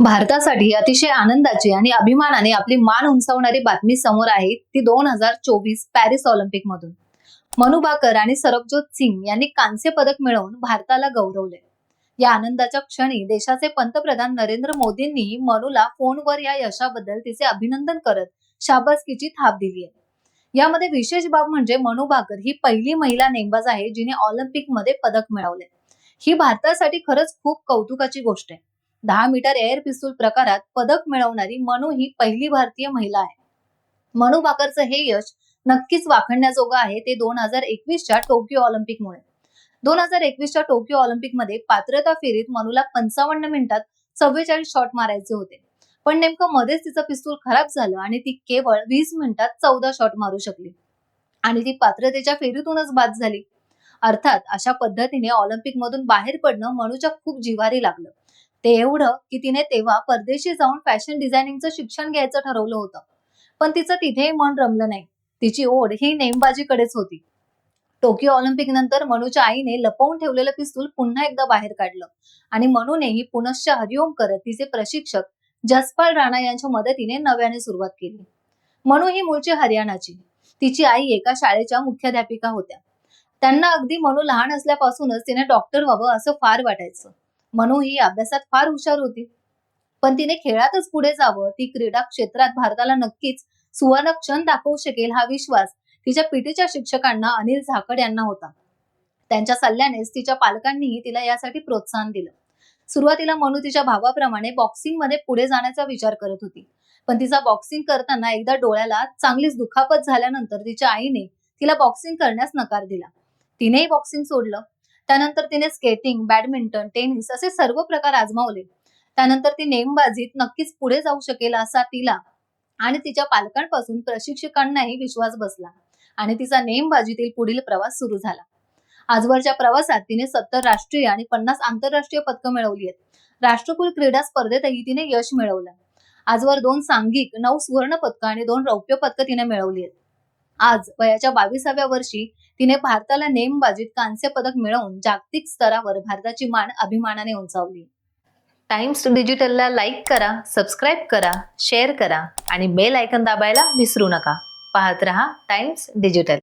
भारतासाठी अतिशय आनंदाची आणि अभिमानाने आपली मान उंचावणारी बातमी समोर आहे ती 2024 पॅरिस ऑलिम्पिक मधून मनू भाकर आणि सरबजोत सिंग यांनी कांस्य पदक मिळवून भारताला गौरवले। या आनंदाच्या क्षणी देशाचे पंतप्रधान नरेंद्र मोदींनी मनूला फोनवर या यशाबद्दल तिचे अभिनंदन करत शाबासकीची थाप दिली आहे। यामध्ये विशेष बाब म्हणजे मनू भाकर ही पहिली महिला नेमबाज आहे जिने ऑलिम्पिक मध्ये पदक मिळवले। ही भारतासाठी खरंच खूप कौतुकाची गोष्ट आहे। 10 मीटर एअर पिस्तूल प्रकारात पदक मिळवणारी मनू ही पहिली भारतीय महिला आहे। मनू भाकरचं हे यश नक्कीच वाखणण्याजोगं आहे ते 2021च्या टोकियो ऑलिम्पिकमुळे। 2021च्या टोकियो ऑलिम्पिकमध्ये पात्रता फेरीत मनूला 55 मिनिटात 44 शॉट मारायचे होते, पण नेमकं मध्येच तिचं पिस्तूल खराब झालं आणि ती केवळ 20 मिनिटात 14 शॉट मारू शकली आणि ती पात्रतेच्या फेरीतूनच बाद झाली। अर्थात अशा पद्धतीने ऑलिम्पिक मधून बाहेर पडणं मनूच्या खूप जिव्हारी लागलं। ते एवढं की तिने तेव्हा परदेशी जाऊन फॅशन डिझायनिंगचं शिक्षण घ्यायचं ठरवलं होतं, पण तिचं तिथेही मन रमलं नाही। तिची ओढ ही नेमबाजीकडेच होती। टोकियो ऑलिम्पिक नंतर मनूच्या आईने लपवून ठेवलेलं पिस्तूल पुन्हा एकदा बाहेर काढलं आणि मनूनेही पुनश्च हरिओम करत तिचे प्रशिक्षक जसपाल राणा यांच्या मदतीने नव्याने सुरुवात केली। मनू ही मूळची हरियाणाची। तिची आई एका शाळेच्या मुख्याध्यापिका होत्या। त्यांना अगदी मनू लहान असल्यापासूनच तिने डॉक्टर व्हावं असं फार वाटायचं। मनू ही अभ्यासात फार हुशार होती, पण तिने खेळातच पुढे जावं, ती क्रीडा क्षेत्रात भारताला नक्कीच सुवर्ण क्षण दाखवू शकेल हा विश्वास तिच्या पीटीच्या शिक्षकांना अनिल झाकड यांना होता। त्यांच्या सल्ल्यानेच तिच्या पालकांनीही तिला यासाठी प्रोत्साहन दिलं। सुरुवातीला मनू तिच्या भावाप्रमाणे बॉक्सिंग मध्ये पुढे जाण्याचा विचार करत होती, पण तिचा बॉक्सिंग करताना एकदा डोळ्याला चांगलीच दुखापत झाल्यानंतर तिच्या आईने तिला बॉक्सिंग करण्यास नकार दिला। तिनेही बॉक्सिंग सोडलं। त्यानंतर तिने स्केटिंग, बॅडमिंटन, टेनिस असे सर्व प्रकार आजमावले। त्यानंतर ती नेमबाजीत नक्कीच पुढे जाऊ शकेल असा तिला आणि तिच्या पालकांपासून प्रशिक्षकांनाही विश्वास बसला आणि तिचा नेमबाजीतील पुढील प्रवास सुरू झाला। आजवरच्या प्रवासात तिने 70 राष्ट्रीय आणि 50 आंतरराष्ट्रीय पदकं मिळवली आहेत। राष्ट्रकुल क्रीडा स्पर्धेतही तिने यश मिळवलं। आजवर 2 सांघिक, 9 सुवर्ण पदकं आणि 2 रौप्य पदकं तिने मिळवली आहेत। आज वयाच्या 22व्या वर्षी तिने भारताला नेमबाजीत कांस्य पदक मिळवून जागतिक स्तरावर भारताची मान अभिमानाने उंचावली। टाइम्स डिजिटलला लाईक करा, सबस्क्राईब करा, शेअर करा आणि बेल आयकॉन दाबायला विसरू नका। पाहत रहा टाइम्स डिजिटल।